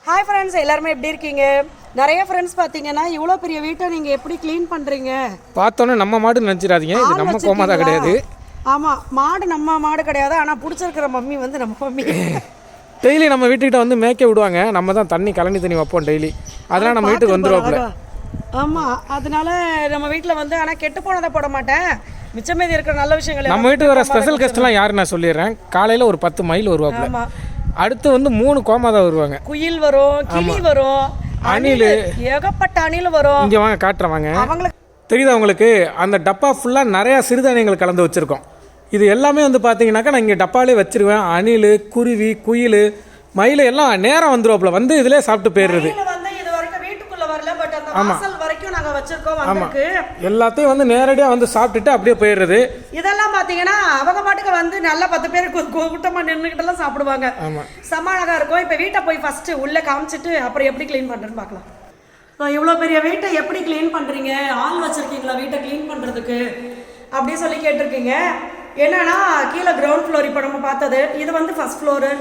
Hi friends, எல்லாருமே எப்படி இருக்கீங்க? நிறைய ஃப்ரெண்ட்ஸ் பார்த்தீங்கன்னா இவ்வளோ பெரிய வீட்டை நீங்கள் எப்படி க்ளீன் பண்ணுறீங்க? பார்த்தோன்னே நம்ம மாடு நினச்சிடாதீங்க, இது நம்ம கோமாதா கிடையாது. ஆமாம், மாடு நம்ம மாடு கிடையாது. ஆனால் பிடிச்சிருக்கிற மம்மி வந்து நம்ம மம்மி. டெய்லி நம்ம வீட்டுக்கிட்ட வந்து மேய்க்க விடுவாங்க. நம்ம தான் தண்ணி கலனி தண்ணி வைப்போம் டெய்லி. அதெல்லாம் நம்ம வீட்டுக்கு வந்துடுவாப்புல. ஆமாம், அதனால நம்ம வீட்டில் வந்து ஆனால் கெட்டு போனதை போட மாட்டேன். மிச்சம் மீதி இருக்கிற நல்ல விஷயங்கள் நம்ம வீட்டுக்கு வர ஸ்பெஷல் கெஸ்ட்லாம் யாரு நான் சொல்லிடுறேன். காலையில் ஒரு 10 மயில் வருவாப்புல. அடுத்து வந்து 3 கோமாதா வருவாங்க. குயில் வரும், கிளி வரும், அணில், ஏகப்பட்ட அணில் வரும். இங்கே வாங்க காட்டுறவாங்க. அவங்களுக்கு தெரியுது அவங்களுக்கு? அந்த டப்பா ஃபுல்லாக நிறையா சிறுதானியங்கள் கலந்து வச்சுருக்கோம். இது எல்லாமே வந்து பார்த்தீங்கன்னாக்கா நான் இங்கே டப்பாலே வச்சுருவேன். அணில், குருவி, குயில், மயில் எல்லாம் நேரம் வந்துடுவாப்புல. வந்து இதிலே சாப்பிட்டு போயிடுறது. எல்லாத்தையும் வந்து நேரடியாக வந்து சாப்பிட்டுட்டு அப்படியே போயிடுறது. இதெல்லாம் பார்த்தீங்கன்னா அவங்க பாட்டுக்கு வந்து நல்லா 10 பேர் கூட்டமாக நின்றுக்கிட்டெல்லாம் சாப்பிடுவாங்க. செம்ம அழகா இருக்கும். இப்போ வீட்டை போய் ஃபர்ஸ்ட் உள்ள காமிச்சிட்டு அப்புறம் எப்படி க்ளீன் பண்ணுறேன்னு பார்க்கலாம். இவ்வளோ பெரிய வீட்டை எப்படி க்ளீன் பண்ணுறீங்க? ஆள் வச்சிருக்கீங்களா வீட்டை க்ளீன் பண்ணுறதுக்கு அப்படின்னு சொல்லி கேட்டிருக்கீங்க. என்னன்னா கீழே கிரவுண்ட் ஃப்ளோர் இப்போ நம்ம பார்த்தது, இது வந்து ஃபர்ஸ்ட் ஃப்ளோரு,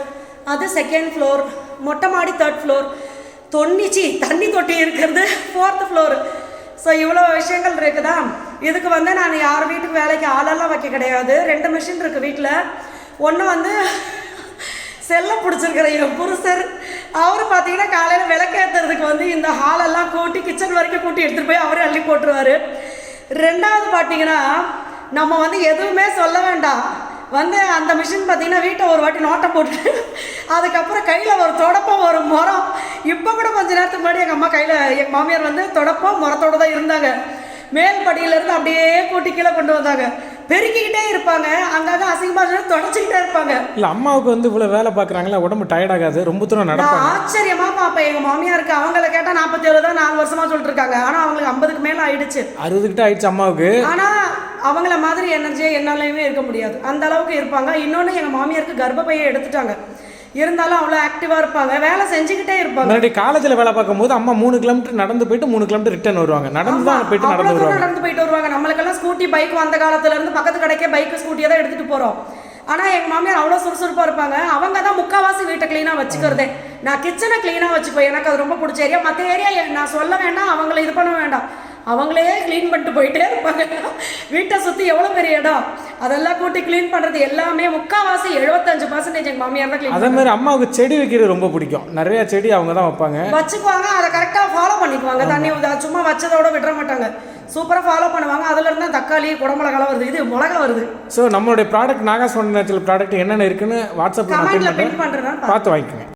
அது செகண்ட் ஃப்ளோர், மொட்டை மாடி 3rd ஃப்ளோர், தண்ணி தொட்டி இருக்கிறது 4th ஃப்ளோர். ஸோ இவ்வளோ விஷயங்கள் இருக்குதா. இதுக்கு வந்து நான் யார் வீட்டுக்கு வேலைக்கு ஆளெல்லாம் வைக்க கிடையாது. 2 மிஷின் இருக்குது வீட்டில். ஒன்று வந்து செல்ல பிடிச்சிருக்கிற என் புருஷர், அவர் பார்த்தீங்கன்னா காலையில் விளக்கேற்றுறதுக்கு வந்து இந்த ஹாலெல்லாம் கூட்டி கிச்சன் வரைக்கும் கூட்டி எடுத்துகிட்டு போய் அவரே அள்ளி போட்டுருவார். 2வது பார்த்தீங்கன்னா நம்ம வந்து எதுவுமே சொல்ல வேண்டாம், வந்து அந்த மிஷின் பார்த்தீங்கன்னா வீட்டை ஒரு வாட்டி நோட்டை போட்டு அதுக்கப்புறம் கையில் ஒரு தொடப்பம், ஒரு முறம். இப்போ கூட கொஞ்ச நேரத்துக்கு முன்னாடி எங்கள் அம்மா கையில், எங்கள் மாமியார் வந்து தொடப்பம் முறத்தோடு தான் இருந்தாங்க. மேல் படியிலேருந்து அப்படியே கூட்டி கீழே கொண்டு வந்தாங்க. பெருக்கிக்கிட்டே இருப்பாங்க, அங்கங்கே அசிங்கமாக தொடச்சிக்கிட்டே இருப்பாங்க. இல்லை, அம்மாவுக்கு வந்து இவ்வளோ வேலை பார்க்குறாங்களா, உடம்பு டயர்டாகாது, ரொம்ப தூரம் நடப்பாங்க. ஆச்சரியமாக பார்ப்பேன் எங்கள் மாமியாருக்கு. அவங்கள கேட்டால் 47 தான் 4 வருஷமாக சொல்லிட்டு இருக்காங்க. ஆனால் அவங்களுக்கு 50க்கு மேலே ஆயிடுச்சு, 60 கிட்ட ஆயிடுச்சு அம்மாவுக்கு. ஆனால் அவங்கள மாதிரி எனர்ஜியை என்னாலையுமே இருக்க முடியாது, அந்த அளவுக்கு இருப்பாங்க. இன்னொன்று எங்கள் மாமியாருக்கு கர்ப்பப்பையை எடுத்துட்டாங்க, இருந்தாலும் அவ்வளோ ஆக்டிவாக இருப்பாங்க, வேலை செஞ்சுக்கிட்டே இருப்பாங்க. முன்னாடி காலேஜில் வேலை பார்க்கும்போது அம்மா 3 கிலோமீட்டர் நடந்து போயிட்டு 3 கிலோமீட்டர் ரிட்டர்ன் வருவாங்க. நடந்து தான் போயிட்டு நடந்து போயிட்டு வருவாங்க. நம்மளுக்கெல்லாம் ஸ்கூட்டி பைக் வந்த காலத்துலேருந்து பக்கத்து கடைக்கே பைக்கு ஸ்கூட்டியை தான் எடுத்துகிட்டு போகிறோம். ஆனால் எங்கள் மாமியார் அவ்வளோ சுறுசுறுப்பாக இருப்பாங்க. அவங்க தான் முக்கால்வாசி வீட்டை க்ளீனாக வச்சுக்கிறதே. நான் கிச்சனை க்ளீனாக வச்சுப்பேன், எனக்கு அது ரொம்ப பிடிச்ச ஏரியா. மற்ற ஏரியா நான் சொல்ல வேண்டாம், அவங்கள இது பண்ண வேண்டாம், அவங்களே க்ளீன் பண்ணிட்டு போயிட்டே இருப்பாங்க. வீட்டை சுற்றி எவ்வளோ பெரிய இடம், அதெல்லாம் கூட்டி க்ளீன் பண்ணுறது எல்லாமே முக்கால்வாசி 75% எங்கள் மாமியார் தான் க்ளீன். அதே மாதிரி அம்மாவுக்கு செடி வைக்கிறது ரொம்ப பிடிக்கும். நிறைய செடி அவங்க தான் வச்சுக்குவாங்க. அதை கரெக்டாக ஃபாலோ பண்ணிக்குவாங்க. தண்ணி சும்மா வச்சதோட விட்டுற மாட்டாங்க, சூப்பராக ஃபாலோ பண்ணுவாங்க. அதுலேருந்து தான் தக்காளி, குடமிளகாலாம் வருது, இது மிளகா வருது. ஸோ நம்மளுடைய ப்ராடக்ட் நாகாஸ் நேச்சுரல் ப்ராடக்ட் என்னென்ன இருக்குன்னு வாட்ஸ்அப்பில் பிரிண்ட் பண்ணுறேன், பார்த்து வாங்கிக்கோங்க.